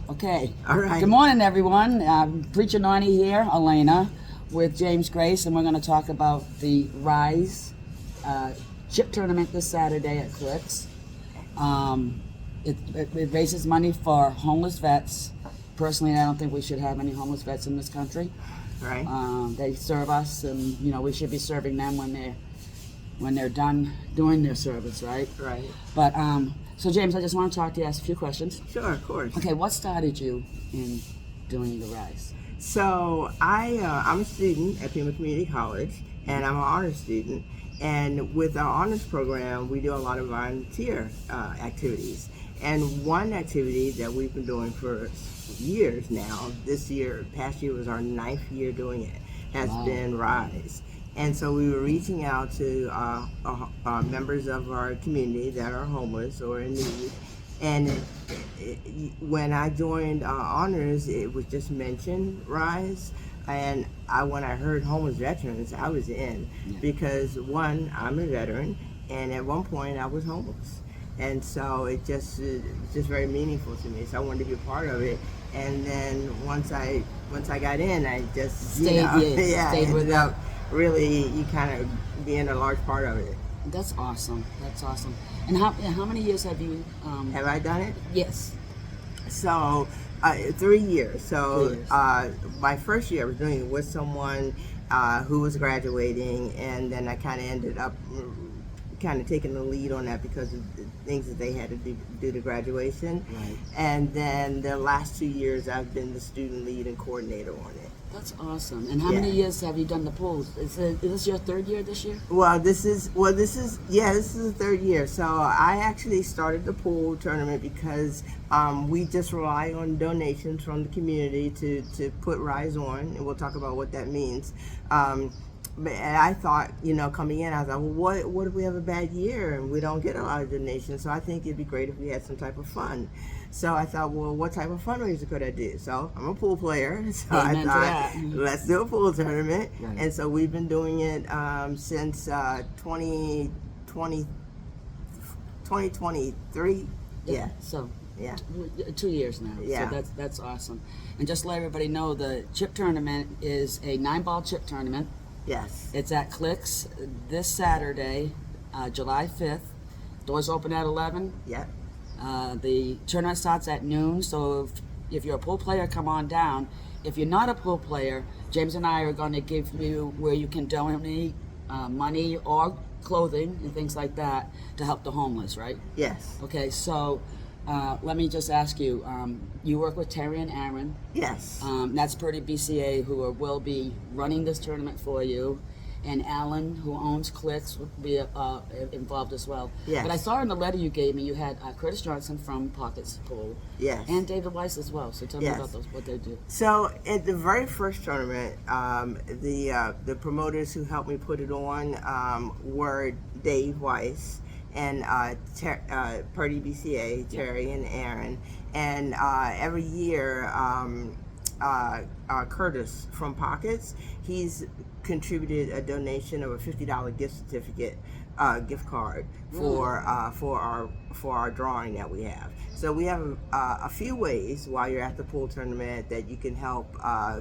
Okay. All right. Good morning, everyone. Preacher Nani here, Elena, with Jaymes Grace, and we're going to talk about the Rise chip tournament this Saturday at Clicks. It raises money for homeless vets. Personally, I don't think we should have any homeless vets in this country. Right. They serve us, and we should be serving them when they're done doing their service, right? Right. But so James, I just want to talk to you, ask a few questions. Sure, of course. Okay, what started you in doing the Rise? So I'm a student at Pima Community College, and I'm an honors student. And with our honors program, we do a lot of volunteer activities. And one activity that we've been doing for years now, past year was our 9th year doing it, has been Rise. And so we were reaching out to members of our community that are homeless or in need. And when I joined honors, it was just mentioned Rise. And when I heard homeless veterans, I was in. Because one, I'm a veteran, and at one point I was homeless. And so it's just very meaningful to me. So I wanted to be a part of it. And then once I got in, I just stayed with it. Really, you kind of being a large part of it. That's awesome. That's awesome. And how many years have you? Have I done it? Yes. So 3 years. So 3 years. My first year I was doing it with someone who was graduating, and then I kind of ended up taking the lead on that because of the things that they had to do to graduation. Right. And then the last 2 years I've been the student lead and coordinator on it. That's awesome. And how many years have you done the pools? Is this your 3rd year this year? This is the 3rd year. So I actually started the pool tournament because we just rely on donations from the community to put Rise on, and we'll talk about what that means. But I thought, coming in, I was like, well, what if we have a bad year and we don't get a lot of donations? So I think it'd be great if we had some type of fun. So I thought, well, what type of fundraiser could I do? So I'm a pool player, so I thought, let's do a pool tournament. Right. And so we've been doing it since 2023. Yeah. So. Yeah. 2 years now. Yeah. So that's awesome. And just to let everybody know, the chip tournament is a 9-ball chip tournament. Yes. It's at Clicks this Saturday, July 5th. Doors open at 11. Yeah. The tournament starts at noon, so if you're a pool player, come on down. If you're not a pool player, James and I are going to give you where you can donate money or clothing and things like that to help the homeless, right? Yes. Okay, so let me just ask you, you work with Terry and Aaron. Yes. That's Purdy BCA, who will be running this tournament for you. And Alan, who owns Clicks, will be involved as well. Yes. But I saw in the letter you gave me, you had Curtis Johnson from Pockets Pool. Yes. And David Weiss as well. So tell me about those, what they do. So at the very first tournament, the promoters who helped me put it on were Dave Weiss and Purdy BCA, Terry and Aaron. And every year, Curtis from Pockets, he's contributed a donation of a $50 gift card for our drawing that we have. So we have a few ways while you're at the pool tournament that you can help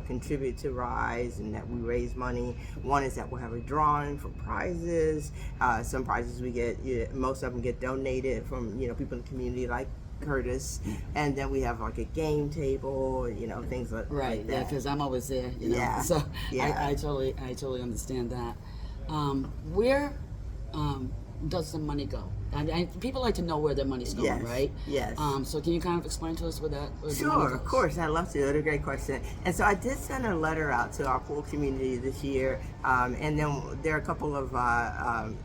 contribute to Rise and that we raise money. One is that we'll have a drawing for prizes. Some prizes we get, most of them get donated from people in the community like Curtis, and then we have like a game table, things like right, that. Yeah, because I'm always there, Yeah. So Yeah. I totally understand that. Where does the money go? People like to know where their money's going, Yes. right? Yes. So can you kind of explain to us where the money Sure, goes? of course. I'd love to. That's a great question. And so I did send a letter out to our pool community this year, and then there are a couple of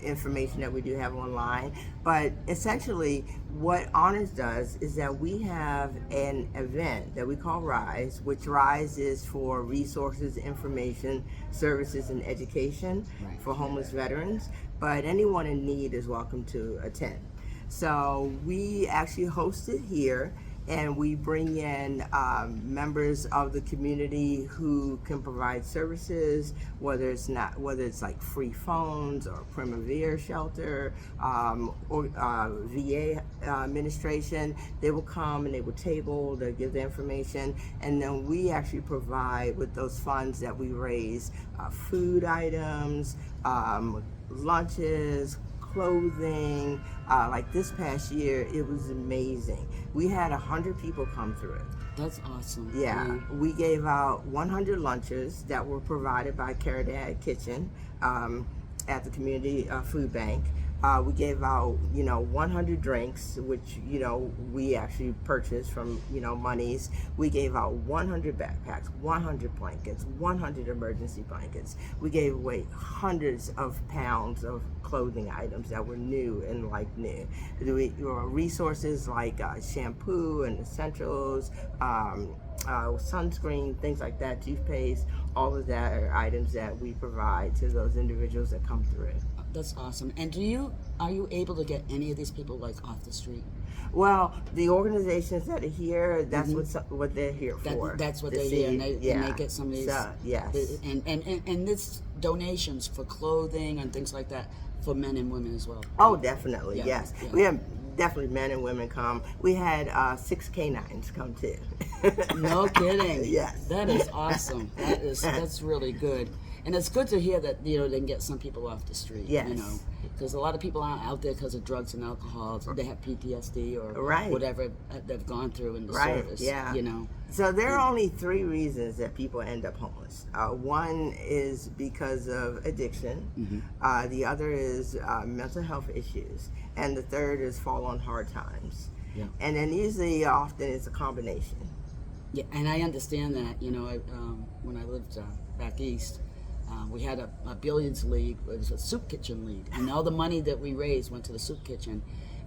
information that we do have online. But essentially, what Honors does is that we have an event that we call Rise, which Rise is for resources, information, services, and education for homeless veterans. But anyone in need is welcome to attend. So we actually host it here, and we bring in members of the community who can provide services, whether it's like free phones or Primavera shelter, or VA administration. They will come and they will table, they'll give the information, and then we actually provide with those funds that we raise food items, lunches, clothing. Like this past year, it was amazing. We had 100 people come through. That's awesome. Yeah, we gave out 100 lunches that were provided by Caridad Kitchen at the community food bank. We gave out, 100 drinks, which, we actually purchased from, monies. We gave out 100 backpacks, 100 blankets, 100 emergency blankets. We gave away hundreds of pounds of clothing items that were new and like new. Resources like shampoo and essentials, sunscreen, things like that, toothpaste, all of that are items that we provide to those individuals that come through. That's awesome. And are you able to get any of these people like off the street? Well, the organizations that are here, that's what they're here for. That's what they're here, and they get some of these. Yes. And this donations for clothing and things like that for men and women as well. Oh, definitely, Yeah, yes. yeah. We have definitely men and women come. We had 6 canines come too. No kidding. Yes. That is awesome. That's really good. And it's good to hear that, they can get some people off the street. Yes. Because a lot of people aren't out there because of drugs and alcohol. So they have PTSD or Right. whatever they've gone through in the Right, service. yeah. So there are only 3 reasons that people end up homeless. One is because of addiction. The other is mental health issues. And the third is fall on hard times. Yeah. And then usually, often, it's a combination. Yeah, and I understand that. When I lived back east, we had a billiards league. It was a soup kitchen league, and all the money that we raised went to the soup kitchen.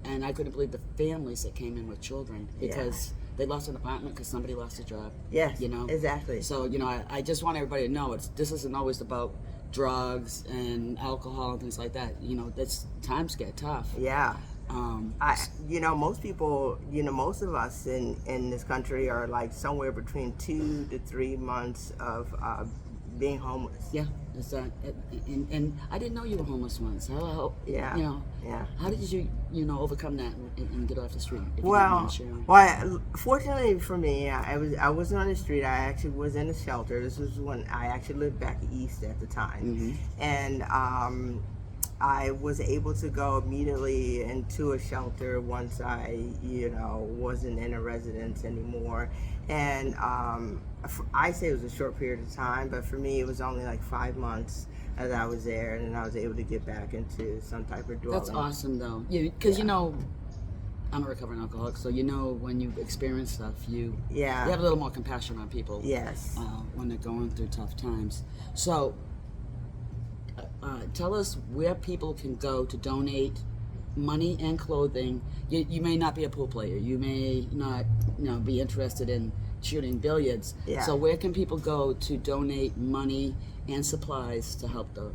And I couldn't believe the families that came in with children because they lost an apartment because somebody lost a job. Yes, exactly. So I just want everybody to know this isn't always about drugs and alcohol and things like that. Times get tough. Yeah. Most people, most of us in this country are like somewhere between 2 to 3 months of being homeless. Yeah, it's that. And I didn't know you were homeless once. How did you overcome that and get off the street? If you don't mind sharing? Well, fortunately for me, I wasn't on the street. I actually was in a shelter. This was when I actually lived back east at the time, and I was able to go immediately into a shelter once I, wasn't in a residence anymore. And I say it was a short period of time, but for me, it was only like 5 months that I was there, and then I was able to get back into some type of dwelling. That's awesome, though. Because I'm a recovering alcoholic, so when you experience stuff, you have a little more compassion on people. Yes. When they're going through tough times. So. Tell us where people can go to donate money and clothing. You may not be a pool player. You may not, be interested in shooting billiards. Yeah. So where can people go to donate money and supplies to help the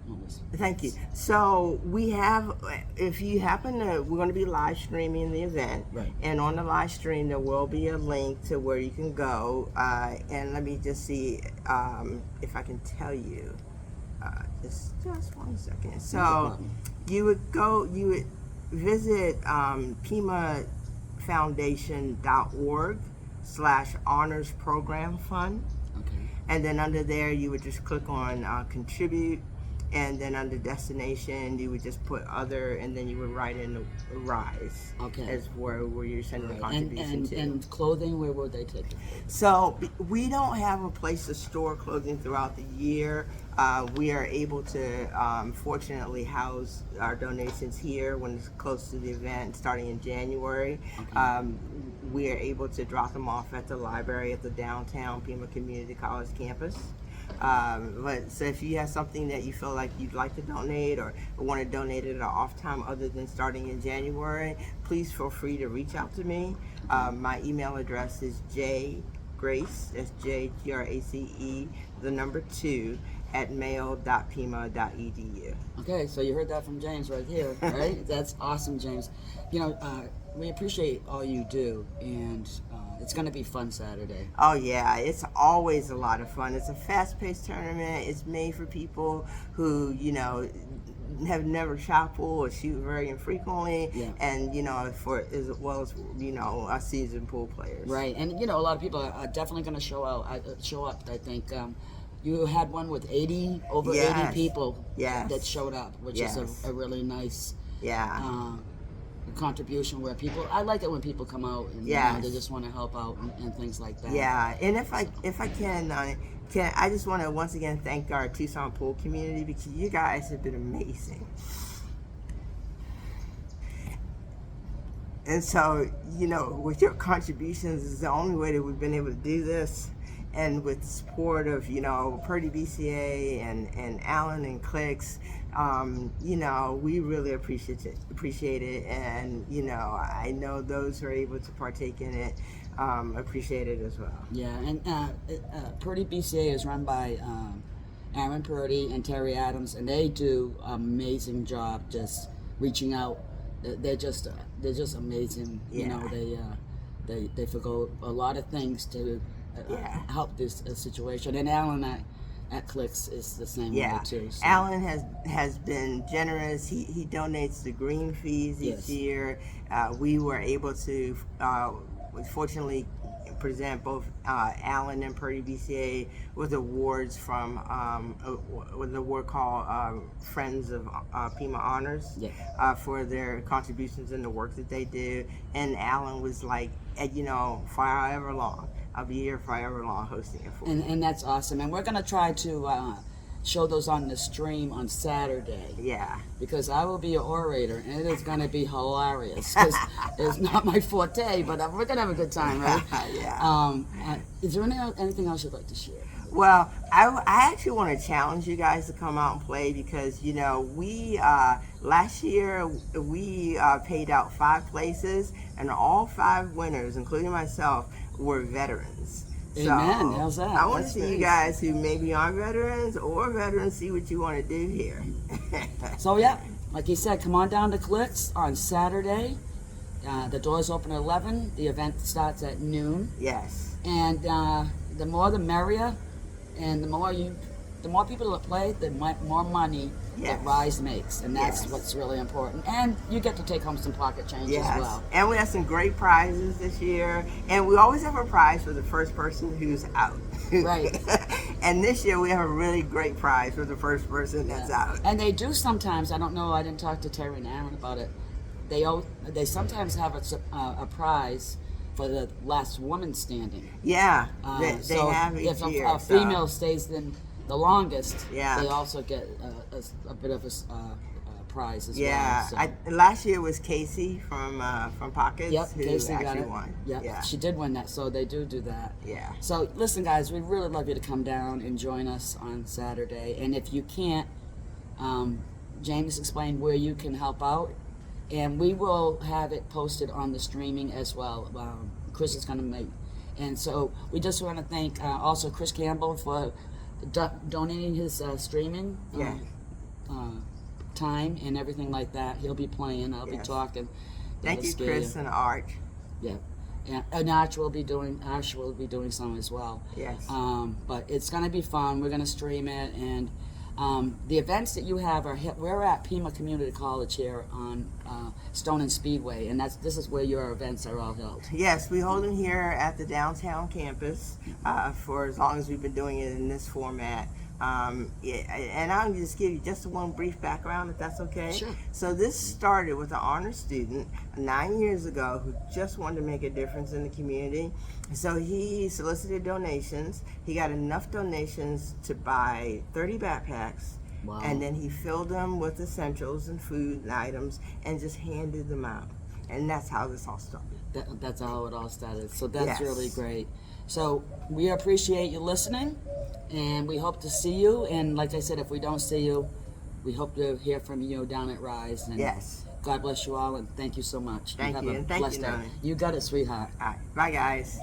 homeless? Thank you. So we have, if you happen to, we're going to be live streaming the event. Right. And on the live stream, there will be a link to where you can go. And let me just see if I can tell you. Just 1 second. So you would visit PIMAfoundation.org/honors program fund. Okay. And then under there, you would just click on contribute. And then under destination, you would just put other, and then you would write in rise. Okay. As where you're sending the contribution to. And clothing, where would they take it? So we don't have a place to store clothing throughout the year. We are able to, fortunately, house our donations here when it's close to the event, starting in January. Okay. We are able to drop them off at the library at the downtown Pima Community College campus. But so if you have something that you feel like you'd like to donate or want to donate it at an off time other than starting in January, please feel free to reach out to me. My email address is jgrace, that's JGRACE, the number 2, @mail.pima.edu. Okay, so you heard that from Jaymes right here, right? That's awesome, Jaymes. we appreciate all you do, and it's going to be fun Saturday. Oh yeah, it's always a lot of fun. It's a fast-paced tournament. It's made for people who, have never shot pool or shoot very infrequently, Yeah. and for as well as our seasoned pool players. Right, and a lot of people are definitely going to show up. I think you had one with over 80 Yes. people Yes. that showed up, which is Yes. a really nice Yeah. contribution. Where I like it when people come out and Yes. they just want to help out and things like that. Yeah, and if I can I just want to once again thank our Tucson pool community, because you guys have been amazing. And so, with your contributions is the only way that we've been able to do this. And with the support of, Purdy BCA and Alan and Clicks, we really appreciate it. And, I know those who are able to partake in it appreciate it as well. Yeah, and Purdy BCA is run by Aaron Purdy and Terry Adams, and they do an amazing job just reaching out. They're just amazing. Yeah. They forgo a lot of things to help this situation. And Alan at Clicks is the same way too. So. Alan has been generous. He donates the green fees each year. We were able to fortunately present both Alan and Purdy BCA with awards from with an award called Friends of Pima Honors for their contributions in the work that they do. And Alan was like, forever long. I'll be here forever long hosting it for you. And that's awesome. And we're going to try to show those on the stream on Saturday. Yeah. Because I will be an orator, and it is going to be hilarious. Because it's not my forte, but we're going to have a good time, right? Yeah. Is there anything else you'd like to share? Well, I actually want to challenge you guys to come out and play, because we last year we paid out 5 places, and all 5 winners, including myself, were veterans. Amen. So How's that? I want to That's see great. you guys who maybe aren't veterans or veterans see what you want to do here. So yeah, like you said, come on down to Clicks on Saturday. The doors open at 11. The event starts at noon. Yes. And the more the merrier, and the more people that play, the more money that Rise makes, and that's what's really important. And you get to take home some pocket change as well. And we have some great prizes this year, and we always have a prize for the first person who's out. Right. And this year we have a really great prize for the first person that's out. And they do sometimes. I don't know. I didn't talk to Terry and Aaron about it. They sometimes have a prize for the last woman standing. Yeah, they so have each if year. a female stays in the longest, they also get a bit of a prize as well. So. Last year was Casey from Pockets who Casey actually got it. won. Yep, she did win that, so they do that. Yeah. So listen, guys, we'd really love you to come down and join us on Saturday. And if you can't, Jaymes explained where you can help out, and we will have it posted on the streaming as well. Chris is going to make, and so we just want to thank also Chris Campbell for donating his streaming time and everything like that. He'll be playing. I'll be talking. Thank you, Chris and Art. Yeah. And Ash will be doing some as well. Yes. But it's going to be fun. We're going to stream it, and the events that you have we're at Pima Community College here on Stone and Speedway, and this is where your events are all held. Yes, we hold them here at the downtown campus for as long as we've been doing it in this format. And I'll just give you just one brief background, if that's okay. Sure. So this started with an honor student 9 years ago who just wanted to make a difference in the community. So he solicited donations. He got enough donations to buy 30 backpacks. Wow. And then he filled them with essentials and food and items and just handed them out. And that's how this all started. That's how it all started. So that's really great. So we appreciate you listening, and we hope to see you. And like I said, if we don't see you, we hope to hear from you down at Rise. And God bless you all, and thank you so much. Thank you, and thank you, Noni. You got it, sweetheart. All right. Bye, guys.